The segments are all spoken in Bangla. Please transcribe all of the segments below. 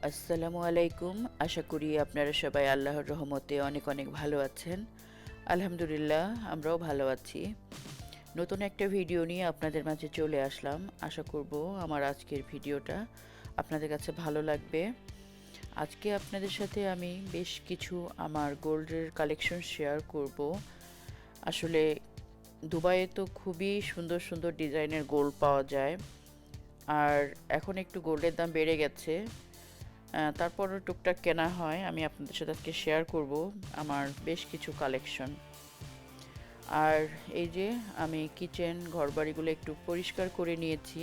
আসসালামু আলাইকুম। আশা করি আপনারা সবাই আল্লাহর রহমতে অনেক অনেক ভালো আছেন। আলহামদুলিল্লাহ, আমরাও ভালো আছি। নতুন একটা ভিডিও নিয়ে আপনাদের মাঝে চলে আসলাম। আশা করব আমার আজকের ভিডিওটা আপনাদের কাছে ভালো লাগবে। আজকে আপনাদের সাথে আমি বেশ কিছু আমার গোল্ডের কালেকশন শেয়ার করব। আসলে দুবাইয়ে তো খুবই সুন্দর সুন্দর ডিজাইনের গোল্ড পাওয়া যায়, আর এখন একটু গোল্ডের দাম বেড়ে গেছে। তারপরও টুকটাক কেনা হয়। আমি আপনাদের সাথে আজকে শেয়ার করব আমার বেশ কিছু কালেকশন। আর এই যে আমি কিচেন ঘরবাড়িগুলো একটু পরিষ্কার করে নিয়েছি।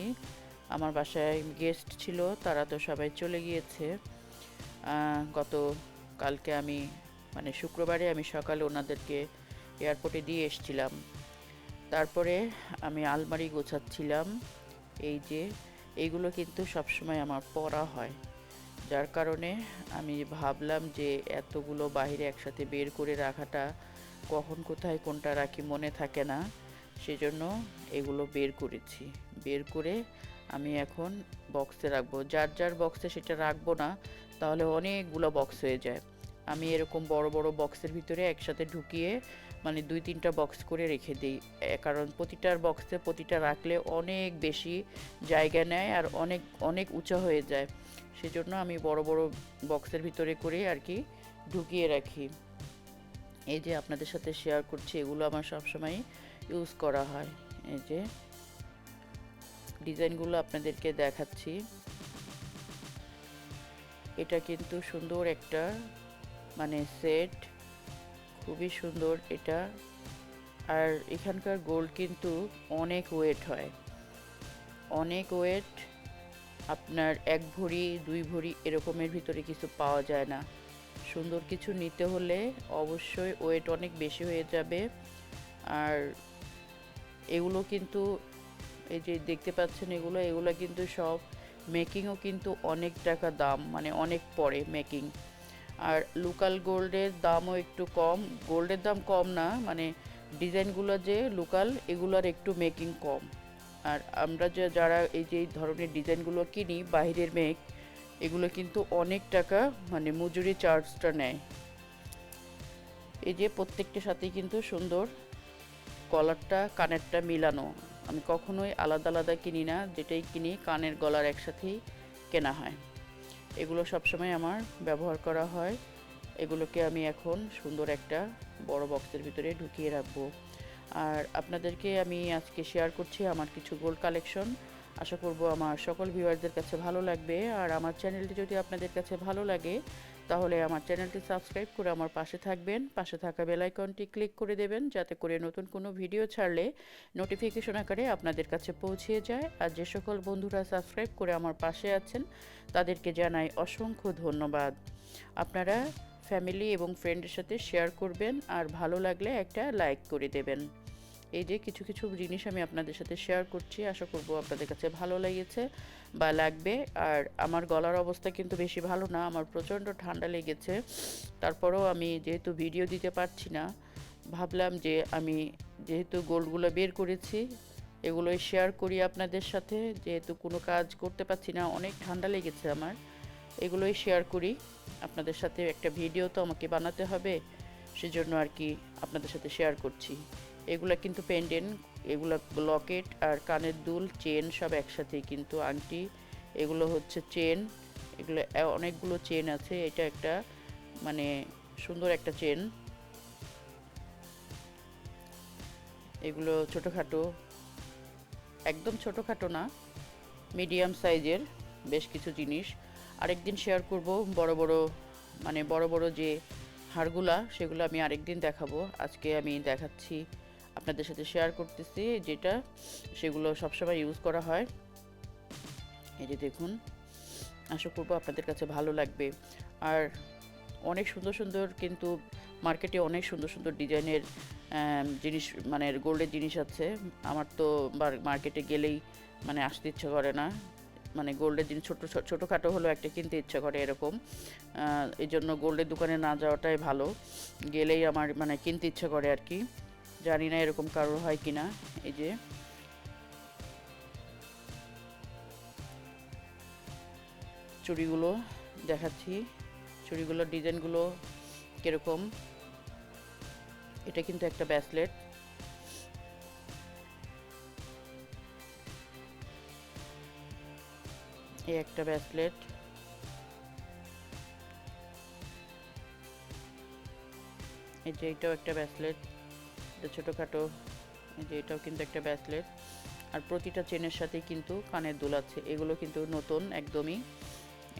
আমার বাসায় গেস্ট ছিল, তারা তো সবাই চলে গিয়েছে। গত কালকে আমি শুক্রবারে আমি সকালে ওনাদেরকে এয়ারপোর্টে দিয়ে এসেছিলাম। তারপরে আমি আলমারি গোছাচ্ছিলাম। এই যে এইগুলো কিন্তু সবসময় আমার পরা হয়, যার কারণে আমি ভাবলাম যে এতগুলো বাইরে একসাথে বের করে রাখাটা, কখন কোথায় কোনটা রাখি মনে থাকে না, সেজন্য এগুলো বের করেছি। বের করে আমি এখন বক্সে রাখবো। যার যার বক্সে সেটা রাখবো না, তাহলে অনেকগুলো বক্স হয়ে যায়। আমি এরকম বড় বড় বক্সের ভিতরে একসাথে ঢুকিয়ে 2-3টা বক্স করে রেখে দিই। কারণ প্রতিটার বক্সে প্রতিটা রাখলে অনেক বেশি জায়গা নেয় আর অনেক অনেক উঁচা হয়ে যায়। সেজন্য আমি বড় বড় বক্সের ভিতরে করে আর কি ঢুকিয়ে রাখি। এই যে আপনাদের সাথে শেয়ার করছি, এগুলো আমার সবসময় ইউজ করা হয়। এই যে ডিজাইনগুলো আপনাদেরকে দেখাচ্ছি। এটা কিন্তু সুন্দর একটা সেট, খুবই সুন্দর এটা। আর এখানকার গোল্ড কিন্তু অনেক ওয়েট হয়, অনেক ওয়েট। আপনার 1 ভরি 2 ভরি এরকমের ভিতরে কিছু পাওয়া যায় না। সুন্দর কিছু নিতে হলে অবশ্যই ওয়েট অনেক বেশি হয়ে যাবে। আর এগুলো কিন্তু এই যে দেখতে পাচ্ছেন, এগুলো এগুলো কিন্তু সব মেকিংও কিন্তু অনেক টাকা দাম, অনেক পড়ে মেকিং। আর লোকাল গোল্ডের দামও একটু কম। গোল্ডের দাম কম না, ডিজাইনগুলো যে লোকাল, এগুলোর একটু মেকিং কম। আর আমরা যারা এই যে এই ধরনের ডিজাইনগুলো কিনি বাইরের মেক, এগুলো কিন্তু অনেক টাকা মজুরি চার্জটা নেয়। এই যে প্রত্যেকটার সাথেই কিন্তু সুন্দর গলারটা কানেরটা মিলানো। আমি কখনোই আলাদা আলাদা কিনি না, যেটাই কিনি কানের গলার একসাথেই কেনা হয়। এগুলো সবসময় আমার ব্যবহার করা হয়। এগুলোকে আমি এখন সুন্দর একটা বড় বক্সের ভিতরে ঢুকিয়ে রাখবো। আর আপনাদেরকে আমি আজকে শেয়ার করছি আমার কিছু গোল্ড কালেকশন। আশা করব আমার সকল ভিউয়ারদের কাছে ভালো লাগবে। আর আমার চ্যানেলটি যদি আপনাদের কাছে ভালো লাগে, তাহলে আমার চ্যানেলটি সাবস্ক্রাইব করে আমার পাশে থাকবেন। পাশে থাকা বেল আইকনটি ক্লিক করে দেবেন, যাতে করে নতুন কোনো ভিডিও ছাড়লে নোটিফিকেশন আকারে আপনাদের কাছে পৌঁছে যায়। আর যে সকল বন্ধুরা সাবস্ক্রাইব করে আমার পাশে আছেন, তাদেরকে জানাই অসংখ্য ধন্যবাদ। আপনারা ফ্যামিলি এবং ফ্রেন্ডের সাথে শেয়ার করবেন, আর ভালো লাগলে একটা লাইক করে দেবেন। এই যে কিছু কিছু জিনিস আমি আপনাদের সাথে শেয়ার করছি, আশা করব আপনাদের কাছে ভালো লেগেছে বা লাগবে। আর আমার গলার অবস্থা কিন্তু বেশি ভালো না, আমার প্রচণ্ড ঠান্ডা লেগেছে। তারপরেও আমি যেহেতু ভিডিও দিতে পারছি না, ভাবলাম যে আমি যেহেতু গোল্ডগুলো বের করেছি, এগুলোই শেয়ার করি আপনাদের সাথে। যেহেতু কোনো কাজ করতে পারছি না, অনেক ঠান্ডা লেগেছে আমার, এগুলোই শেয়ার করি আপনাদের সাথে। একটা ভিডিও তো আমাকে বানাতে হবে, সেজন্য আর কি আপনাদের সাথে শেয়ার করছি। এগুলো কিন্তু পেন্ডেন্ট, এগুলো লকেট আর কানের দুল, চেন সব একসাথেই কিন্তু, আংটি, এগুলো হচ্ছে চেন। এগুলো অনেকগুলো চেন আছে। এটা একটা সুন্দর একটা চেন। এগুলো ছোটোখাটো, একদম ছোটোখাটো না, মিডিয়াম সাইজের বেশ কিছু জিনিস। আরেকদিন শেয়ার করব বড় বড়, বড় বড় যে হারগুলা, সেগুলো আমি আরেকদিন দেখাবো। আজকে আমি দেখাচ্ছি, আপনাদের সাথে শেয়ার করতেছি যেটা, সেগুলো সবসময় ইউজ করা হয়। এই যে দেখুন, আশা করবো আপনাদের কাছে ভালো লাগবে। আর অনেক সুন্দর সুন্দর কিন্তু মার্কেটে অনেক সুন্দর সুন্দর ডিজাইনের জিনিস, গোল্ডের জিনিস আছে। আমার তো মার্কেটে গেলেই আসতে ইচ্ছে করে না। গোল্ডের জিনিস ছোটোখাটো হলেও একটা কিনতে ইচ্ছা করে এরকম। এই জন্য গোল্ডের দোকানে না যাওয়াটাই ভালো, গেলেই আমার কিনতে ইচ্ছা করে আর কি। জানি না এরকম কারোর হয় কি না। এই যে চুড়িগুলো দেখাচ্ছি চুড়িগুলোর ডিজাইনগুলো কীরকম। এটা কিন্তু একটা ব্রেসলেট, এই একটা ব্রেসলেট, এই যে এটাও একটা ব্রেসলেট, এটা ছোটোখাটো, এই যে এটাও কিন্তু একটা ব্রেসলেট। আর প্রতিটা চেনের সাথে কিন্তু কানের দুল আছে, এগুলো কিন্তু নতুন একদমই,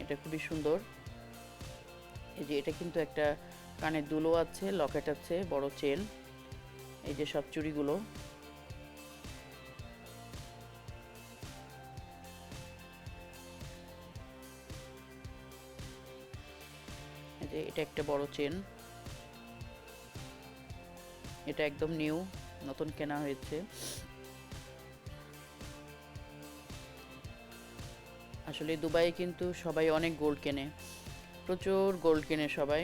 এটা খুবই সুন্দর। এই যে এটা কিন্তু একটা কানের দুলও আছে, লকেট আছে, বড় চেন। এই যে সব চুড়িগুলো, এই যে এটা একটা বড় চেন, এটা একদম নিউ, নতুন কেনা হয়েছে। আসলে দুবাইয়ে কিন্তু সবাই অনেক গোল্ড কেনে, প্রচুর গোল্ড কেনে সবাই।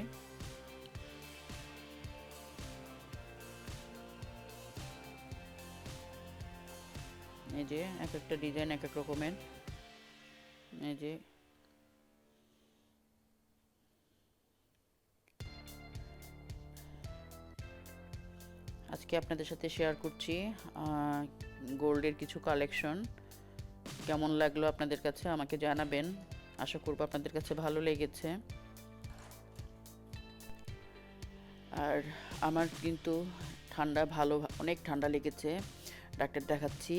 এই যে এক একটা ডিজাইন এক এক রকমের। এই যে আজকে আপনাদের সাথে শেয়ার করছি গোল্ডের কিছু কালেকশন। কেমন লাগলো আপনাদের কাছে আমাকে জানাবেন, আশা করব আপনাদের কাছে ভালো লেগেছে। আর আমার কিন্তু ঠান্ডা অনেক ঠান্ডা লেগেছে, ডাক্তার দেখাচ্ছি।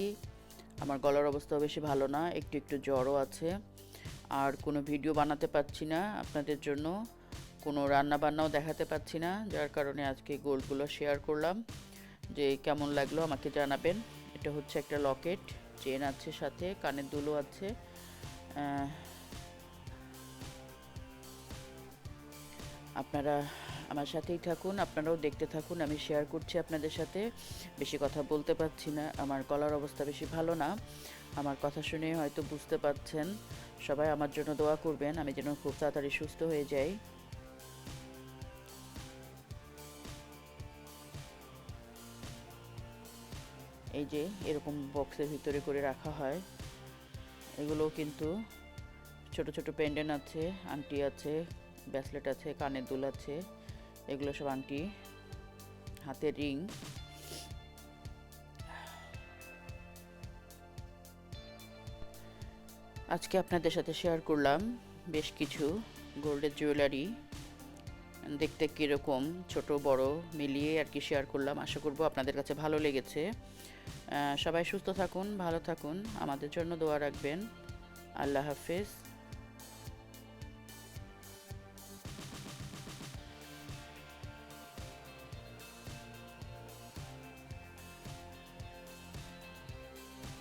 আমার গলার অবস্থাও বেশি ভালো না, একটু একটু জ্বরও আছে। আর কোনো ভিডিও বানাতে পারছি না আপনাদের জন্য, কোনো রান্না বান্নাও দেখাতে পারছি না, যার কারণে আজকে গোল্ডগুলো শেয়ার করলাম। যে কেমন লাগলো আমাকে জানাবেন। এটা হচ্ছে একটা লকেট, চেন আছে, সাথে কানের দুলও আছে। আপনারা আমার সাথেই থাকুন, আপনারাও দেখতে থাকুন, আমি শেয়ার করছি আপনাদের সাথে। বেশি কথা বলতে পারছি না, আমার গলার অবস্থা বেশি ভালো না। আমার কথা শুনে হয়তো বুঝতে পারছেন। সবাই আমার জন্য দোয়া করবেন, আমি যেন খুব তাড়াতাড়ি সুস্থ হয়ে যাই। এই যে এরকম বক্সের ভিতরে করে রাখা হয়। এগুলো কিন্তু ছোট ছোট পেন্ডেন্ট আছে, আংটি আছে, ব্রেসলেট আছে, কানের দুল আছে, এগুলো সব আংটি, হাতের রিং। আজকে আপনাদের সাথে শেয়ার করলাম বেশ কিছু গোল্ডের জুয়েলারি, দেখতে কীরকম ছোট বড় মিলিয়ে আর কি শেয়ার করলাম। আশা করব আপনাদের কাছে ভালো লেগেছে। সবাই সুস্থ থাকুন, ভালো থাকুন, আমাদের জন্য দোয়া রাখবেন। আল্লাহ হাফেজ।